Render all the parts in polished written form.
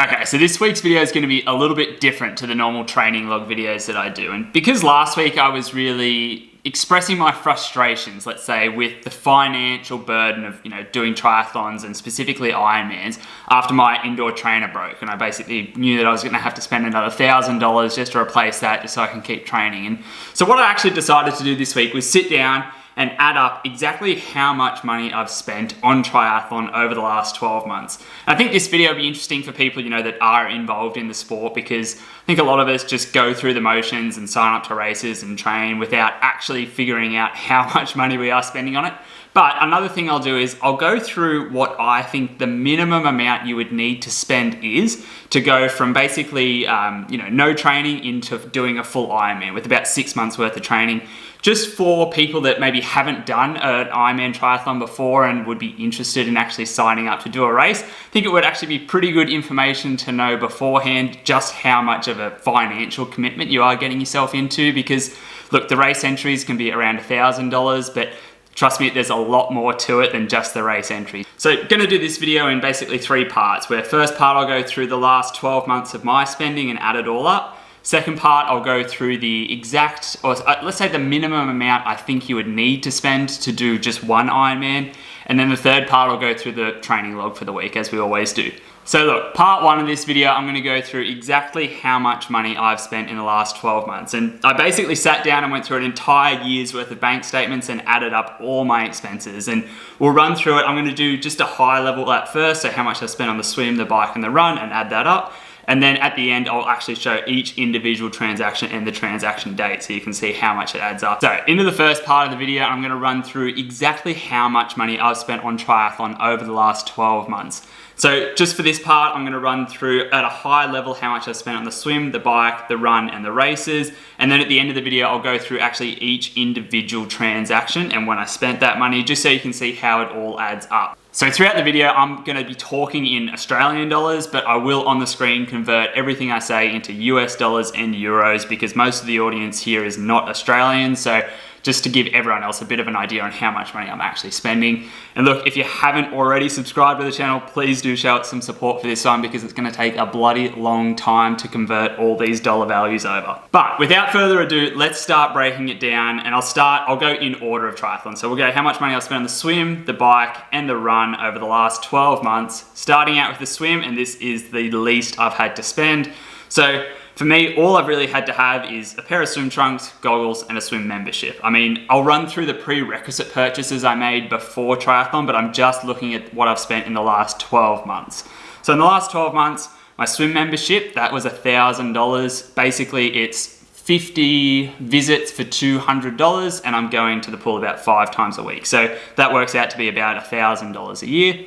Okay, so this week's video is going to be a little bit different to the normal training log videos that I do. And because last week I was really expressing my frustrations, let's say, with the financial burden of, doing triathlons and specifically Ironmans after my indoor trainer broke. And I basically knew that I was going to have to spend another $1,000 just to replace that just so I can keep training. And so what I actually decided to do this week was sit down and add up exactly how much money I've spent on triathlon over the last 12 months. And I think this video will be interesting for people, that are involved in the sport, because I think a lot of us just go through the motions and sign up to races and train without actually figuring out how much money we are spending on it. But another thing I'll do is I'll go through what I think the minimum amount you would need to spend is to go from basically, no training into doing a full Ironman with about 6 months worth of training. Just for people that maybe haven't done an Ironman triathlon before and would be interested in actually signing up to do a race, I think it would actually be pretty good information to know beforehand just how much of a financial commitment you are getting yourself into, because look, the race entries can be around $1,000, but trust me, there's a lot more to it than just the race entry. So going to do this video in basically 3 parts, where first part I'll go through the last 12 months of my spending and add it all up. Second part, I'll go through the exact, or let's say the minimum amount I think you would need to spend to do just one Ironman. And then the third part, I'll go through the training log for the week, as we always do. So look, part 1 of this video, I'm gonna go through exactly how much money I've spent in the last 12 months. And I basically sat down and went through an entire year's worth of bank statements and added up all my expenses. And we'll run through it. I'm gonna do just a high level at first, so how much I spent on the swim, the bike, and the run, and add that up. And then at the end, I'll actually show each individual transaction and the transaction date so you can see how much it adds up. So into the first part of the video, I'm gonna run through exactly how much money I've spent on triathlon over the last 12 months. So just for this part, I'm gonna run through at a high level how much I spent on the swim, the bike, the run, and the races. And then at the end of the video, I'll go through actually each individual transaction and when I spent that money, just so you can see how it all adds up. So throughout the video, I'm gonna be talking in Australian dollars, but I will on the screen convert everything I say into US dollars and euros, because most of the audience here is not Australian. So just to give everyone else a bit of an idea on how much money I'm actually spending. And look, if you haven't already subscribed to the channel, please do show it some support for this one, because it's gonna take a bloody long time to convert all these dollar values over. But without further ado, let's start breaking it down, and I'll go in order of triathlon. So we'll go how much money I've spent on the swim, the bike, and the run over the last 12 months, starting out with the swim, and this is the least I've had to spend. So for me, all I've really had to have is a pair of swim trunks, goggles, and a swim membership. I mean, I'll run through the prerequisite purchases I made before triathlon, but I'm just looking at what I've spent in the last 12 months. So in the last 12 months, my swim membership, that was $1,000. Basically, it's 50 visits for $200, and I'm going to the pool about 5 times a week. So that works out to be about $1,000 a year.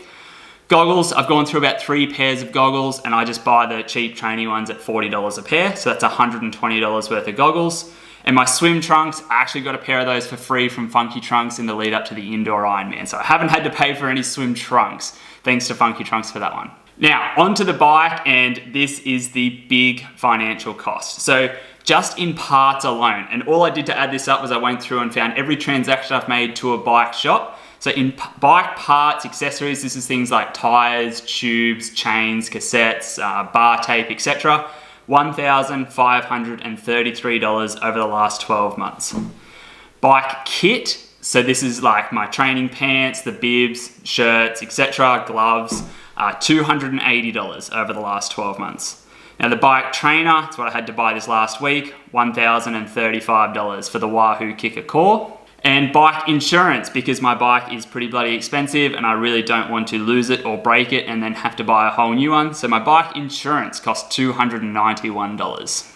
Goggles, I've gone through about 3 pairs of goggles, and I just buy the cheap training ones at $40 a pair. So that's $120 worth of goggles. And my swim trunks, I actually got a pair of those for free from Funky Trunks in the lead up to the indoor Ironman. So I haven't had to pay for any swim trunks, thanks to Funky Trunks for that one. Now, onto the bike, and this is the big financial cost. So just in parts alone, and all I did to add this up was I went through and found every transaction I've made to a bike shop. So in bike parts, accessories, this is things like tires, tubes, chains, cassettes, bar tape, etc. $1,533 over the last 12 months. Bike kit, so this is like my training pants, the bibs, shirts, etc., gloves, $280 over the last 12 months. Now the bike trainer, that's what I had to buy this last week, $1,035 for the Wahoo Kicker Core. And bike insurance, because my bike is pretty bloody expensive and I really don't want to lose it or break it and then have to buy a whole new one. So my bike insurance costs $291.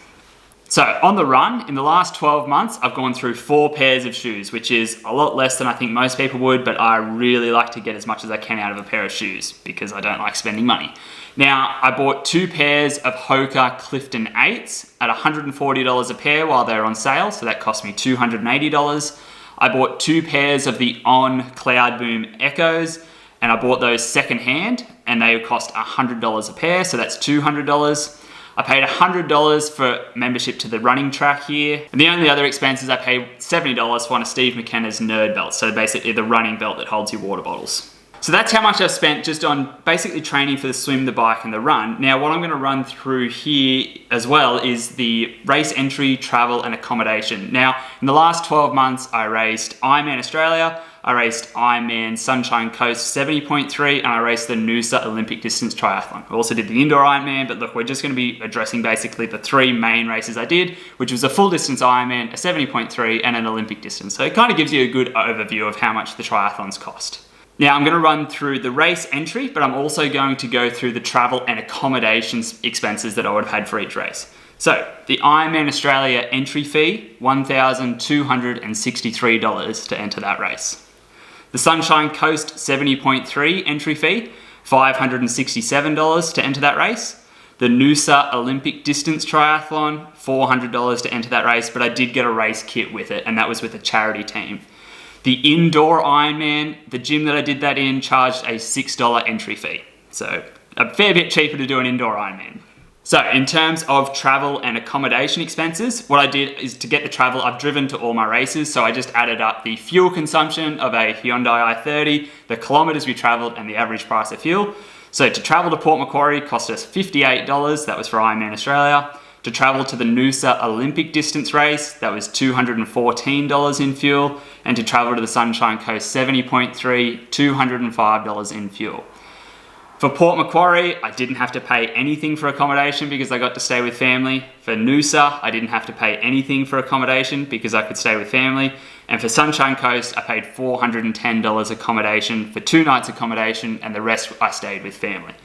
So on the run, in the last 12 months, I've gone through 4 pairs of shoes, which is a lot less than I think most people would, but I really like to get as much as I can out of a pair of shoes because I don't like spending money. Now, I bought 2 pairs of Hoka Clifton 8s at $140 a pair while they were on sale, so that cost me $280. I bought 2 pairs of the On Cloud Boom Echoes, and I bought those secondhand, and they cost $100 a pair, so that's $200. I paid $100 for membership to the running track here. And the only other expenses, I paid $70 for one of Steve McKenna's Nerd belts, so basically the running belt that holds your water bottles. So that's how much I've spent just on basically training for the swim, the bike, and the run. Now, what I'm going to run through here as well is the race entry, travel, and accommodation. Now, in the last 12 months, I raced Ironman Australia, I raced Ironman Sunshine Coast 70.3, and I raced the Noosa Olympic Distance Triathlon. I also did the indoor Ironman, but look, we're just going to be addressing basically the 3 main races I did, which was a full distance Ironman, a 70.3, and an Olympic distance. So it kind of gives you a good overview of how much the triathlons cost. Now I'm going to run through the race entry, but I'm also going to go through the travel and accommodations expenses that I would have had for each race. So the Ironman Australia entry fee, $1,263 to enter that race. The Sunshine Coast 70.3 entry fee, $567 to enter that race. The Noosa Olympic Distance Triathlon, $400 to enter that race, but I did get a race kit with it, and that was with a charity team. The indoor Ironman, the gym that I did that in, charged a $6 entry fee. So a fair bit cheaper to do an indoor Ironman. So in terms of travel and accommodation expenses, what I did is to get the travel, I've driven to all my races, so I just added up the fuel consumption of a Hyundai i30, the kilometers we traveled, and the average price of fuel. So to travel to Port Macquarie cost us $58, that was for Ironman Australia. To travel to the Noosa Olympic distance race, that was $214 in fuel. And to travel to the Sunshine Coast 70.3, $205 in fuel. For Port Macquarie, I didn't have to pay anything for accommodation because I got to stay with family. For Noosa, I didn't have to pay anything for accommodation because I could stay with family. And for Sunshine Coast, I paid $410 accommodation for 2 nights accommodation, and the rest I stayed with family.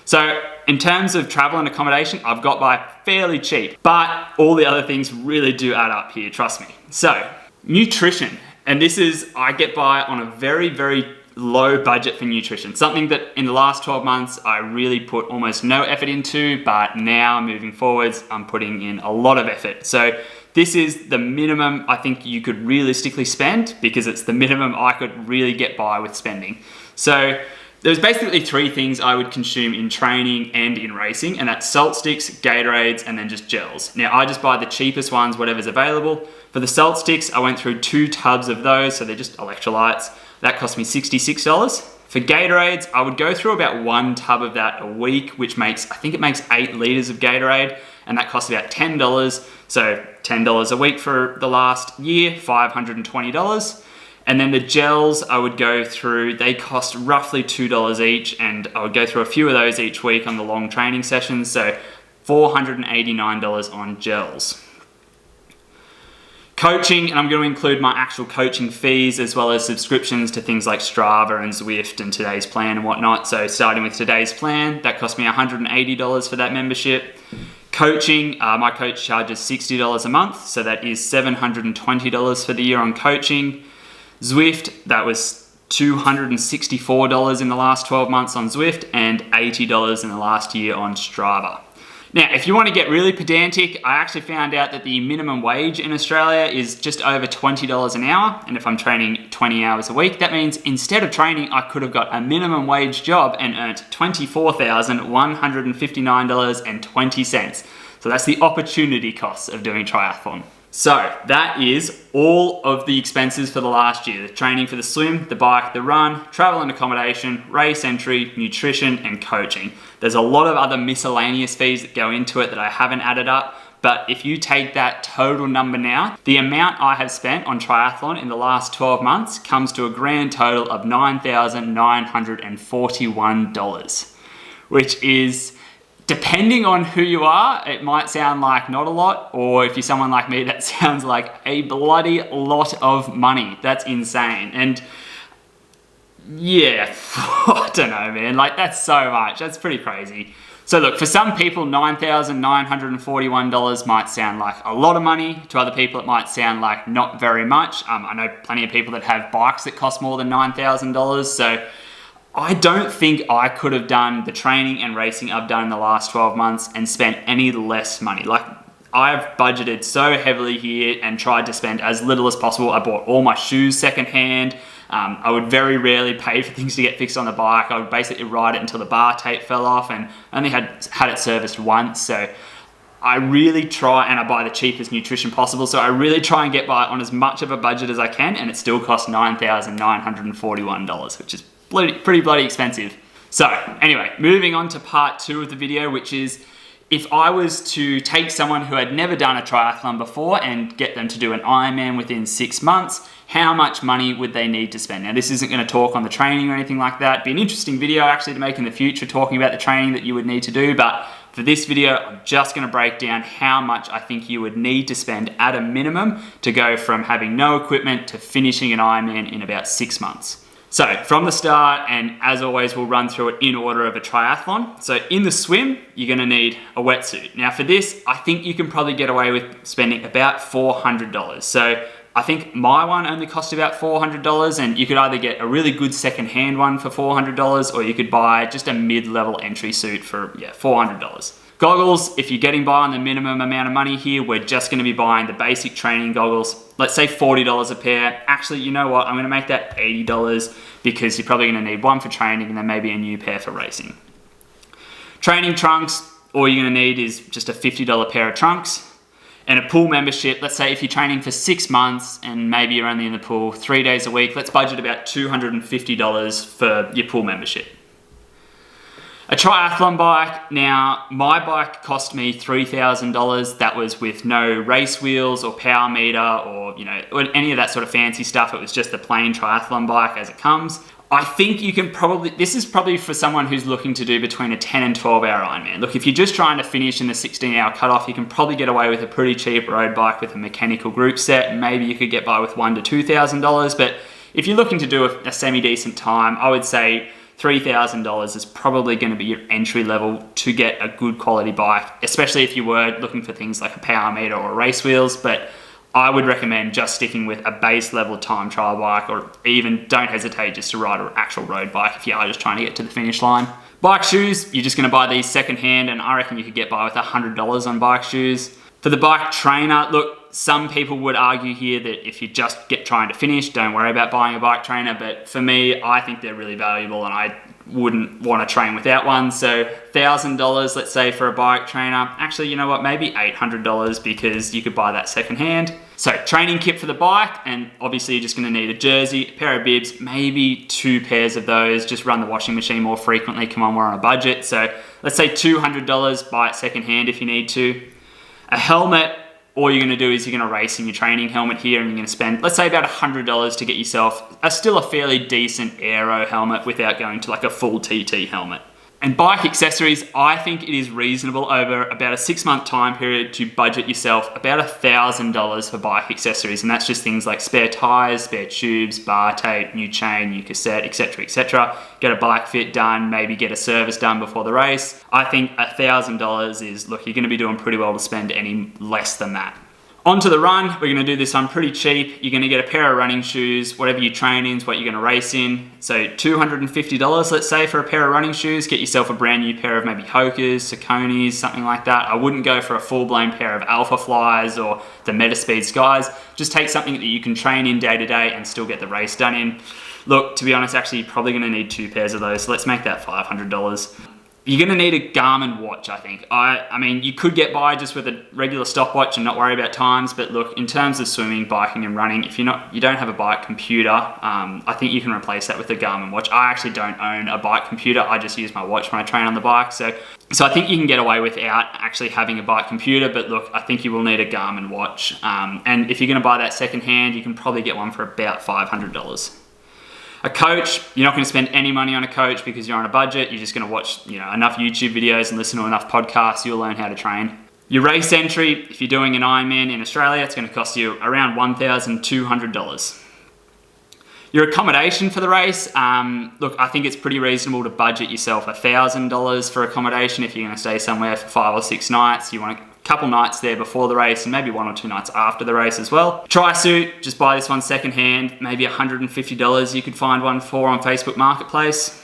So in terms of travel and accommodation, I've got by fairly cheap, but all the other things really do add up here, trust me. So nutrition, and this is, I get by on a very, very low budget for nutrition. Something that in the last 12 months, I really put almost no effort into, but now moving forwards, I'm putting in a lot of effort. So this is the minimum I think you could realistically spend because it's the minimum I could really get by with spending. So there's basically 3 things I would consume in training and in racing, and that's salt sticks, Gatorades, and then just gels. Now, I just buy the cheapest ones, whatever's available. For the salt sticks, I went through 2 tubs of those, so they're just electrolytes. That cost me $66. For Gatorades, I would go through about 1 tub of that a week, which makes, I think it makes 8 liters of Gatorade, and that costs about $10. So $10 a week for the last year, $520. And then the gels I would go through, they cost roughly $2 each, and I would go through a few of those each week on the long training sessions, so $489 on gels. Coaching, and I'm going to include my actual coaching fees as well as subscriptions to things like Strava and Zwift and Today's Plan and whatnot. So starting with Today's Plan, that cost me $180 for that membership. Coaching, my coach charges $60 a month, so that is $720 for the year on coaching. Zwift, that was $264 in the last 12 months on Zwift and $80 in the last year on Strava. Now, if you want to get really pedantic, I actually found out that the minimum wage in Australia is just over $20 an hour. And if I'm training 20 hours a week, that means instead of training, I could have got a minimum wage job and earned $24,159.20. So that's the opportunity costs of doing triathlon. So that is all of the expenses for the last year. The training for the swim, the bike, the run, travel and accommodation, race entry, nutrition, and coaching. There's a lot of other miscellaneous fees that go into it that I haven't added up. But if you take that total number now, the amount I have spent on triathlon in the last 12 months comes to a grand total of $9,941, which is, depending on who you are, it might sound like not a lot, or if you're someone like me, that sounds like a bloody lot of money. That's insane. And yeah, I don't know, man, like that's so much. That's pretty crazy. So look, for some people, $9,941 might sound like a lot of money. To other people, it might sound like not very much. I know plenty of people that have bikes that cost more than $9,000. So I don't think I could have done the training and racing I've done in the last 12 months and spent any less money. Like, I've budgeted so heavily here and tried to spend as little as possible. I bought all my shoes secondhand. I would very rarely pay for things to get fixed on the bike. I would basically ride it until the bar tape fell off, and only had it serviced once. So I really try, and I buy the cheapest nutrition possible. So I really try and get by on as much of a budget as I can, and it still costs $9,941, which is pretty bloody expensive. So anyway, moving on to part 2 of the video, which is if I was to take someone who had never done a triathlon before and get them to do an Ironman within 6 months, how much money would they need to spend? Now, this isn't going to talk on the training or anything like that. It'd be an interesting video actually to make in the future, talking about the training that you would need to do. But for this video, I'm just going to break down how much I think you would need to spend at a minimum to go from having no equipment to finishing an Ironman in about 6 months. So from the start, and as always, we'll run through it in order of a triathlon. So in the swim, you're gonna need a wetsuit. Now for this, I think you can probably get away with spending about $400. So I think my one only cost about $400, and you could either get a really good second-hand one for $400, or you could buy just a mid-level entry suit for $400. Goggles, if you're getting by on the minimum amount of money here, we're just gonna be buying the basic training goggles. Let's say $40 a pair. Actually, you know what? I'm gonna make that $80 because you're probably gonna need one for training and then maybe a new pair for racing. Training trunks, all you're gonna need is just a $50 pair of trunks and a pool membership. Let's say if you're training for 6 months and maybe you're only in the pool 3 days a week, let's budget about $250 for your pool membership. A triathlon bike, now my bike cost me $3,000. That was with no race wheels or power meter or any of that sort of fancy stuff. It was just the plain triathlon bike as it comes. I think you can this is probably for someone who's looking to do between a 10 and 12 hour Ironman. Look, if you're just trying to finish in the 16-hour cutoff, you can probably get away with a pretty cheap road bike with a mechanical group set. Maybe you could get by with $1,000 to $2,000, but if you're looking to do a semi-decent time, I would say $3,000 is probably going to be your entry level to get a good quality bike, especially if you were looking for things like a power meter or race wheels. But I would recommend just sticking with a base level time trial bike, or even don't hesitate just to ride an actual road bike if you are just trying to get to the finish line. Bike shoes, you're just going to buy these secondhand, and I reckon you could get by with $100 on bike shoes. For the bike trainer, look, some people would argue here that if you just trying to finish, don't worry about buying a bike trainer. But for me, I think they're really valuable and I wouldn't want to train without one. So $1,000, let's say, for a bike trainer. Actually, you know what? Maybe $800 because you could buy that secondhand. So training kit for the bike, and obviously you're just going to need a jersey, a pair of bibs, maybe 2 pairs of those. Just run the washing machine more frequently. Come on, we're on a budget. So let's say $200, buy it secondhand if you need to. A helmet, all you're going to do is you're going to race in your training helmet here, and you're going to spend, let's say, about $100 to get yourself still a fairly decent aero helmet without going to like a full TT helmet. And bike accessories, I think it is reasonable over about a 6-month time period to budget yourself about $1,000 for bike accessories. And that's just things like spare tires, spare tubes, bar tape, new chain, new cassette, etc., etc. Get a bike fit done, maybe get a service done before the race. I think $1,000 is, look, you're going to be doing pretty well to spend any less than that. Onto the run, we're going to do this one pretty cheap. You're going to get a pair of running shoes, whatever you train in is what you're going to race in. So $250, let's say, for a pair of running shoes. Get yourself a brand new pair of maybe Hokas, Sauconys, something like that. I wouldn't go for a full-blown pair of Alpha Flies or the Metaspeed Skies. Just take something that you can train in day to day and still get the race done in. Look, to be honest, actually, you're probably going to need 2 pairs of those. So let's make that $500. You're going to need a Garmin watch, I think. I mean, you could get by just with a regular stopwatch and not worry about times, but look, in terms of swimming, biking and running, if you don't have a bike computer, I think you can replace that with a Garmin watch. I actually don't own a bike computer. I just use my watch when I train on the bike. So I think you can get away without actually having a bike computer, but look, I think you will need a Garmin watch. And if you're going to buy that secondhand, you can probably get one for about $500. A coach, you're not going to spend any money on a coach because you're on a budget. You're just going to watch enough YouTube videos and listen to enough podcasts. You'll learn how to train. Your race entry, if you're doing an Ironman in Australia, it's going to cost you around $1,200. Your accommodation for the race, look, I think it's pretty reasonable to budget yourself $1,000 for accommodation if you're going to stay somewhere for 5 or 6 nights. You want a couple nights there before the race and maybe 1 or 2 nights after the race as well. Tri-suit, just buy this one secondhand, maybe $150 you could find one for on Facebook Marketplace.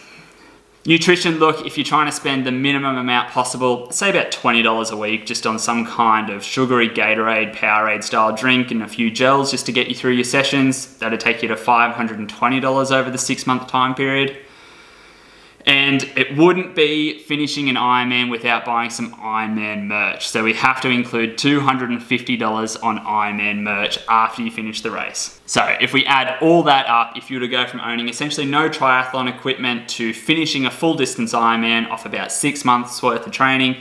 Nutrition, look, if you're trying to spend the minimum amount possible, say about $20 a week just on some kind of sugary Gatorade, Powerade style drink and a few gels just to get you through your sessions. That'll take you to $520 over the 6-month time period. And it wouldn't be finishing an Ironman without buying some Ironman merch. So we have to include $250 on Ironman merch after you finish the race. So if we add all that up, if you were to go from owning essentially no triathlon equipment to finishing a full distance Ironman off about 6 months worth of training,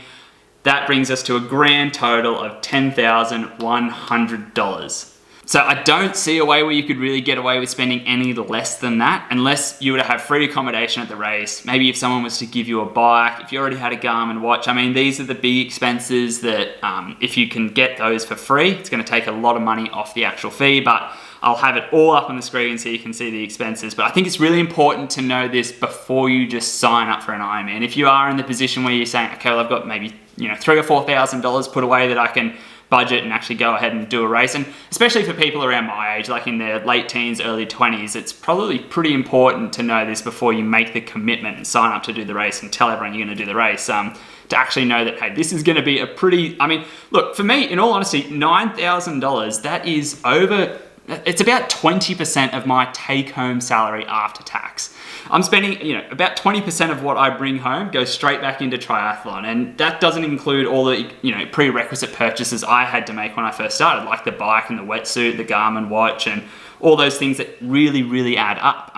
that brings us to a grand total of $10,100. So I don't see a way where you could really get away with spending any less than that, unless you were to have free accommodation at the race. Maybe if someone was to give you a bike, if you already had a Garmin watch. I mean, these are the big expenses that if you can get those for free, it's going to take a lot of money off the actual fee, but I'll have it all up on the screen so you can see the expenses. But I think it's really important to know this before you just sign up for an Ironman. If you are in the position where you're saying, okay, well, I've got maybe $3,000 or $4,000 put away that I can budget and actually go ahead and do a race, and especially for people around my age, like in their late teens, early 20s, it's probably pretty important to know this before you make the commitment and sign up to do the race and tell everyone you're going to do the race, to actually know that, hey, this is going to be a pretty, I mean, look, for me, in all honesty, $9,000, that is over, it's about 20% of my take-home salary after tax. I'm spending, about 20% of what I bring home goes straight back into triathlon, and that doesn't include all the, prerequisite purchases I had to make when I first started, like the bike and the wetsuit, the Garmin watch, and all those things that really, really add up.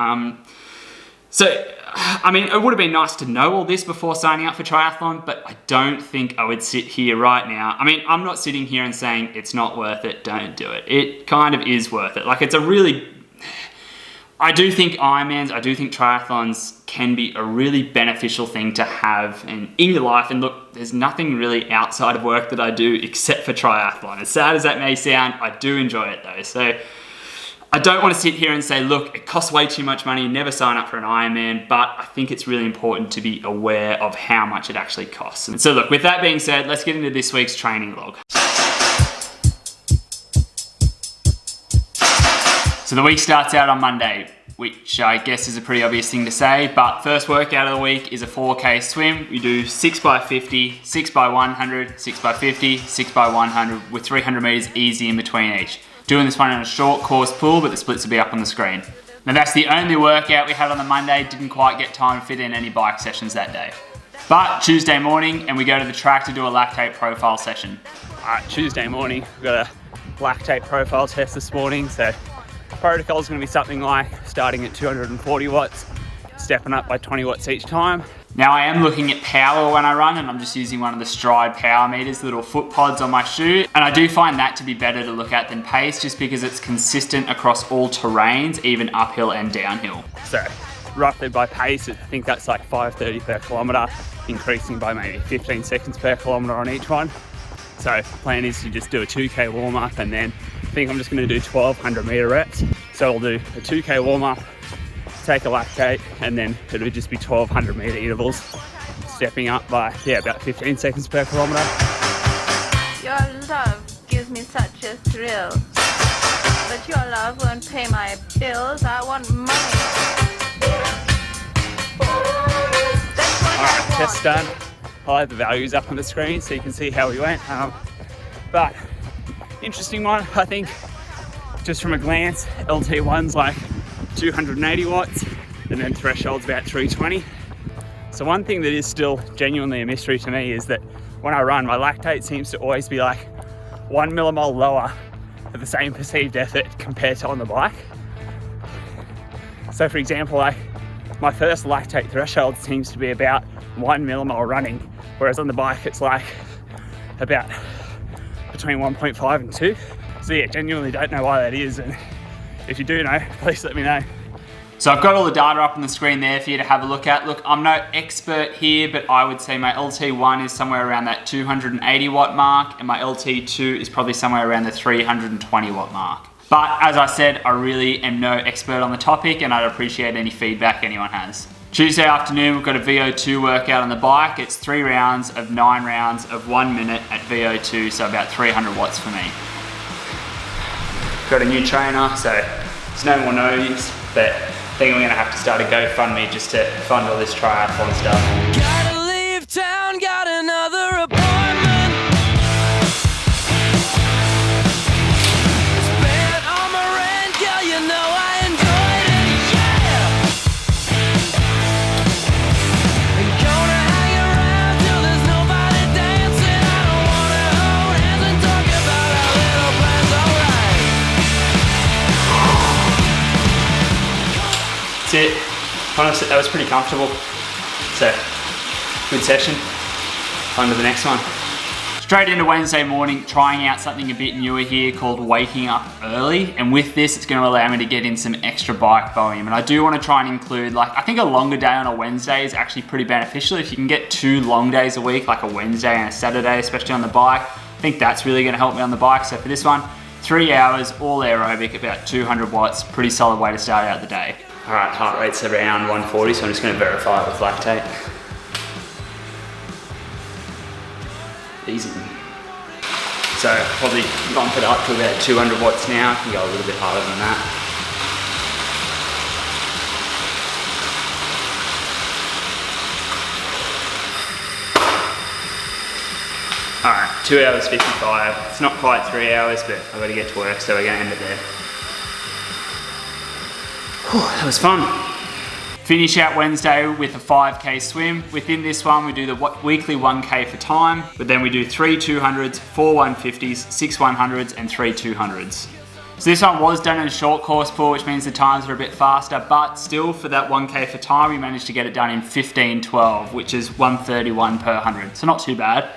It would have been nice to know all this before signing up for triathlon, but I don't think I would sit here right now. I mean, I'm not sitting here and saying it's not worth it, don't do it. It kind of is worth it. Like, it's a really... I do think Ironmans, I do think triathlons can be a really beneficial thing to have in your life. And look, there's nothing really outside of work that I do except for triathlon. As sad as that may sound, I do enjoy it though. So I don't want to sit here and say, look, it costs way too much money, never sign up for an Ironman, but I think it's really important to be aware of how much it actually costs. And so look, with that being said, let's get into this week's training log. So the week starts out on Monday, which I guess is a pretty obvious thing to say, but first workout of the week is a 4K swim. We do 6x50, 6x100, 6x50, 6x100 with 300 meters easy in between each. Doing this one in a short course pool, but the splits will be up on the screen. Now that's the only workout we had on the Monday. Didn't quite get time to fit in any bike sessions that day. But Tuesday morning, and we go to the track to do a lactate profile session. Tuesday morning, we've got a lactate profile test this morning, so protocol is going to be something like starting at 240 watts, stepping up by 20 watts each time. Now I am looking at power when I run, and I'm just using one of the Stride power meters, the little foot pods on my shoe. And I do find that to be better to look at than pace, just because it's consistent across all terrains, even uphill and downhill. So roughly by pace, I think that's like 5:30 per kilometer, increasing by maybe 15 seconds per kilometer on each one. So the plan is to just do a 2K warm up, and then I think I'm just going to do 1200 meter reps. So I'll do a 2K warm up, take a lactate, and then it'll just be 1200 meter intervals, stepping up by about 15 seconds per kilometer. Your love gives me such a thrill, but your love won't pay my bills. I want money. That's what Alright, I want. test done. I'll have the values up on the screen so you can see how we went. But interesting one, I think, just from a glance. LT1's like 280 watts, and then threshold's about 320. So one thing that is still genuinely a mystery to me is that when I run, my lactate seems to always be like 1 millimole lower for the same perceived effort compared to on the bike. So for example, like my first lactate threshold seems to be about 1 millimole running, whereas on the bike it's like about between 1.5 and 2. So yeah, genuinely don't know why that is, and if you do know, please let me know. So I've got all the data up on the screen there for you to have a look at. Look, I'm no expert here, but I would say my LT1 is somewhere around that 280 watt mark, and my LT2 is probably somewhere around the 320 watt mark. But as I said, I really am no expert on the topic, and I'd appreciate any feedback anyone has. Tuesday afternoon, we've got a VO2 workout on the bike. It's 3 rounds of 9 rounds of 1 minute at VO2, so about 300 watts for me. Got a new trainer, so there's no more noise, but I think I'm gonna have to start a GoFundMe just to fund all this triathlon stuff. Gotta leave town, got another appointment. Spent on my rent, girl, you know I enjoyed it, yeah. it. Honestly, that was pretty comfortable. So, good session. On to the next one. Straight into Wednesday morning, trying out something a bit newer here called waking up early. And with this, it's going to allow me to get in some extra bike volume. And I do want to try and include, like, I think a longer day on a Wednesday is actually pretty beneficial. If you can get 2 long days a week, like a Wednesday and a Saturday, especially on the bike, I think that's really going to help me on the bike. So for this one, 3 hours, all aerobic, about 200 watts, pretty solid way to start out the day. All right, heart rate's around 140, so I'm just going to verify it with lactate. Easy. So probably bump it up to about 200 watts now. I can go a little bit harder than that. All right, 2 hours 55. It's not quite 3 hours, but I've got to get to work, so we're going to end it there. Whew, that was fun. Finish out Wednesday with a 5K swim. Within this one, we do the weekly 1K for time, but then we do 3 200s, 4 150s, 6 100s, and 3 200s. So this one was done in a short course pool, which means the times are a bit faster, but still for that 1K for time, we managed to get it done in 15:12, which is 131 per 100, so not too bad.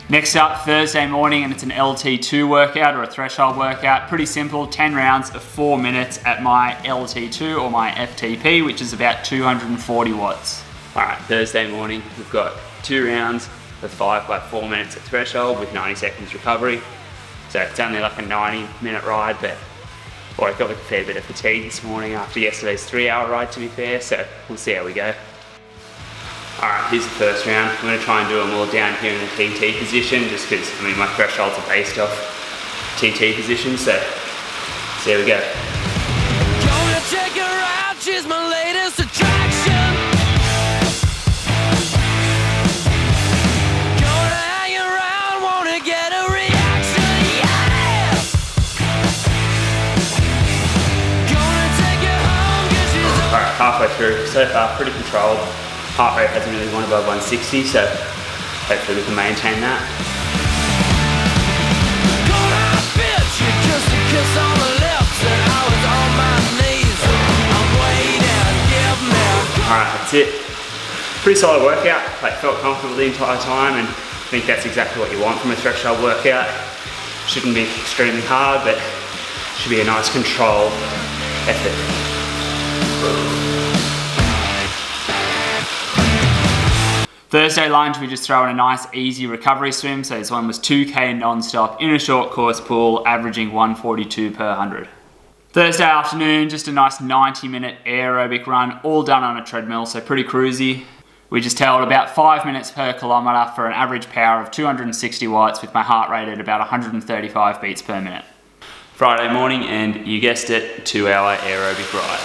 Next up, Thursday morning, and it's an LT2 workout or a threshold workout. Pretty simple, 10 rounds of 4 minutes at my LT2 or my FTP, which is about 240 watts. All right, Thursday morning, we've got 2 rounds of 5 by 4 minutes at threshold with 90 seconds recovery. So it's only like a 90-minute ride, but I got like a fair bit of fatigue this morning after yesterday's 3-hour ride, to be fair, so we'll see how we go. Alright, here's the first round. I'm going to try and do them all down here in the TT position, just because, I mean, my thresholds are based off TT position, so here we go. Gonna check her out, she's my latest attraction. Gonna hang around, wanna get a reaction, yeah! Gonna take her home, 'cause she's Alright, halfway through. So far, pretty controlled. Heart rate hasn't really gone above 160, so hopefully we can maintain that. Alright, that's it. Pretty solid workout. Like, felt comfortable the entire time, and I think that's exactly what you want from a threshold workout. Shouldn't be extremely hard, but should be a nice controlled effort. Thursday lunge, we just throw in a nice easy recovery swim. So this one was 2K non-stop in a short course pool, averaging 142 per 100. Thursday afternoon, just a nice 90-minute aerobic run, all done on a treadmill, so pretty cruisy. We just held about 5 minutes per kilometre for an average power of 260 watts with my heart rate at about 135 beats per minute. Friday morning, and you guessed it, 2-hour aerobic ride.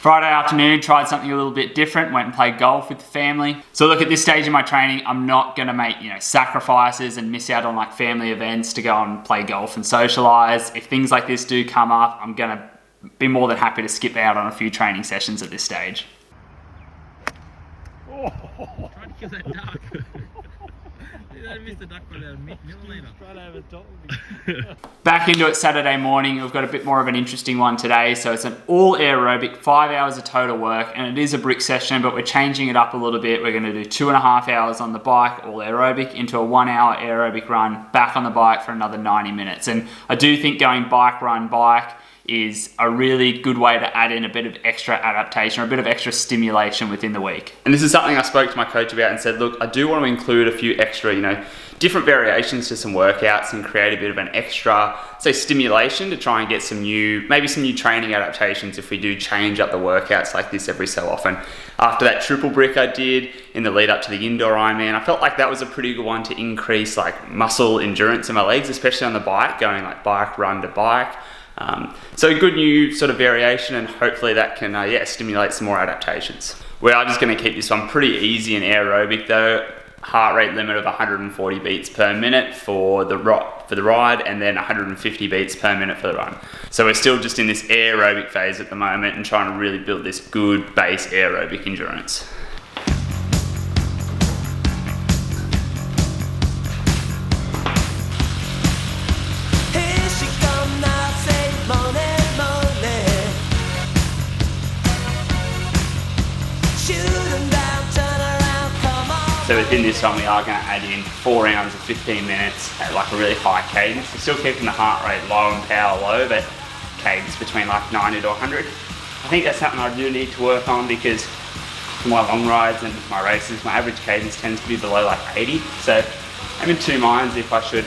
Friday afternoon, tried something a little bit different, went and played golf with the family. So look, at this stage in my training, I'm not gonna make, sacrifices and miss out on like family events to go and play golf and socialize. If things like this do come up, I'm gonna be more than happy to skip out on a few training sessions at this stage. Oh. Trying to kill that duck. I missed the duck by the millimetre. Right over the top of me. Back into it Saturday morning. We've got a bit more of an interesting one today. So it's an all aerobic, 5 hours of total work, and it is a brick session, but we're changing it up a little bit. We're going to do 2.5 hours on the bike, all aerobic, into a 1 hour aerobic run, back on the bike for another 90 minutes. And I do think going bike, run, bike is a really good way to add in a bit of extra adaptation or a bit of extra stimulation within the week. And this is something I spoke to my coach about and said, look, I do want to include a few extra, different variations to some workouts and create a bit of an extra, say, stimulation to try and get maybe some new training adaptations if we do change up the workouts like this every so often. After that triple brick I did in the lead up to the indoor Ironman, I felt like that was a pretty good one to increase like muscle endurance in my legs, especially on the bike, going like bike, run to bike. So good new sort of variation, and hopefully that can stimulate some more adaptations. We are just going to keep this one pretty easy and aerobic though. Heart rate limit of 140 beats per minute for the ride, and then 150 beats per minute for the run. So we're still just in this aerobic phase at the moment and trying to really build this good base aerobic endurance. So within this one, we are going to add in 4 rounds of 15 minutes at like a really high cadence. We're still keeping the heart rate low and power low, but cadence between like 90 to 100. I think that's something I do need to work on, because for my long rides and my races, my average cadence tends to be below like 80. So I'm in two minds if I should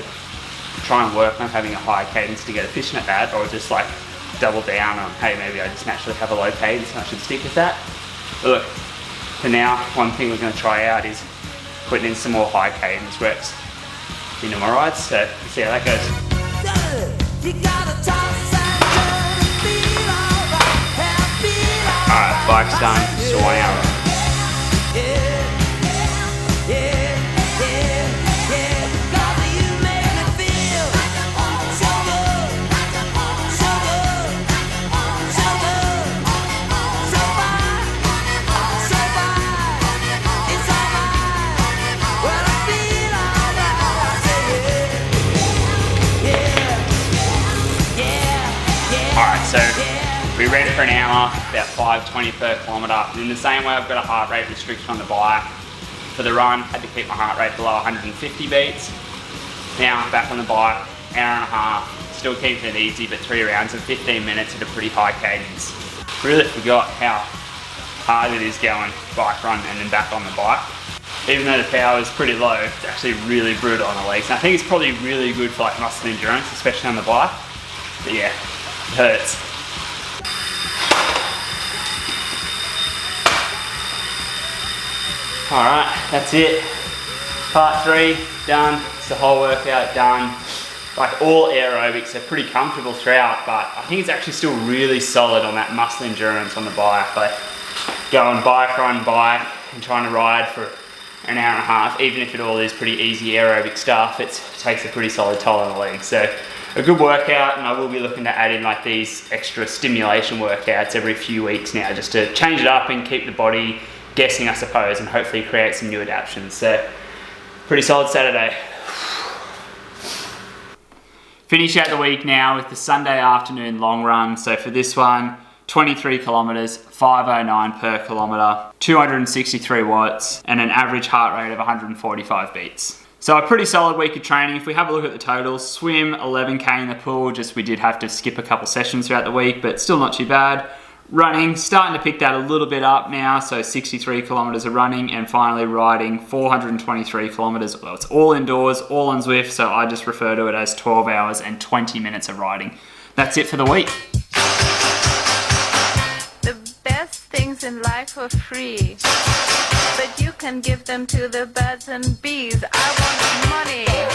try and work on having a high cadence to get efficient at that, or just like double down on, hey, maybe I just naturally have a low cadence and I should stick with that. But look, for now, one thing we're going to try out is putting in some more high cadence reps into my rides, so let's see how that goes. Alright, bike's done, so 1 hour. So we read it for an hour, about 5:20 per kilometre. In the same way, I've got a heart rate restriction on the bike. For the run, had to keep my heart rate below 150 beats. Now back on the bike, hour and a half, still keeping it easy, but 3 rounds of 15 minutes at a pretty high cadence. Really forgot how hard it is going bike run and then back on the bike. Even though the power is pretty low, it's actually really brutal on the legs. And I think it's probably really good for like muscle endurance, especially on the bike. But yeah, it hurts. Alright, that's it. Part 3, done. It's the whole workout done. Like all aerobics are pretty comfortable throughout, but I think it's actually still really solid on that muscle endurance on the bike. Like going bike, run, bike, and trying to ride for an hour and a half, even if it all is pretty easy aerobic stuff, it takes a pretty solid toll on the legs. So a good workout, and I will be looking to add in like these extra stimulation workouts every few weeks now, just to change it up and keep the body guessing, I suppose, and hopefully create some new adaptations. So pretty solid Saturday. Finish out the week now with the Sunday afternoon long run. So for this one, 23 kilometers, 509 per kilometer, 263 watts, and an average heart rate of 145 beats. So a pretty solid week of training. If we have a look at the totals, swim 11k in the pool, just we did have to skip a couple sessions throughout the week, but still not too bad. Running, starting to pick that a little bit up now, so 63 kilometers of running, and finally riding 423 kilometers. Well, it's all indoors, all on Zwift, so I just refer to it as 12 hours and 20 minutes of riding. That's it for the week. The best things in life are free, but you can give them to the birds and bees. I want money.